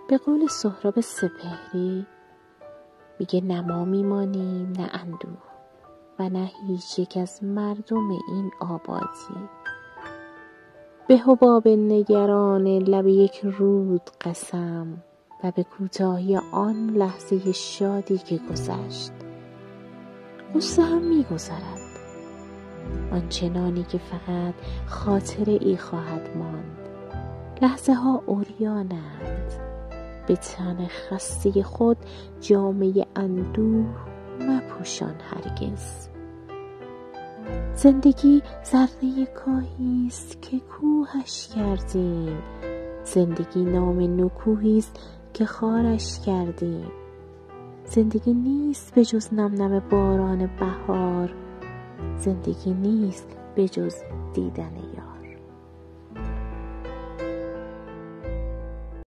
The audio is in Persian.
به قول سهراب سپهری میگه نه ما میمانیم نه اندوه و نه هیچ یک از مردم این آبادی. به حباب نگران لب یک رود قسم و به کوتاهی آن لحظه شادی که گذشت. غصه هم میگذرد، آنچنانی که فقط خاطره ای خواهد ماند. لحظه ها عریانند، به تن خسته خود جامه اندوه مپوشان هرگز. زندگی ذره کاهیست که کوهش کردیم، زندگی نام نکوهیست که خارش کردیم. زندگی نیست به جز نم نم باران بهار، زندگی نیست به جز دیدن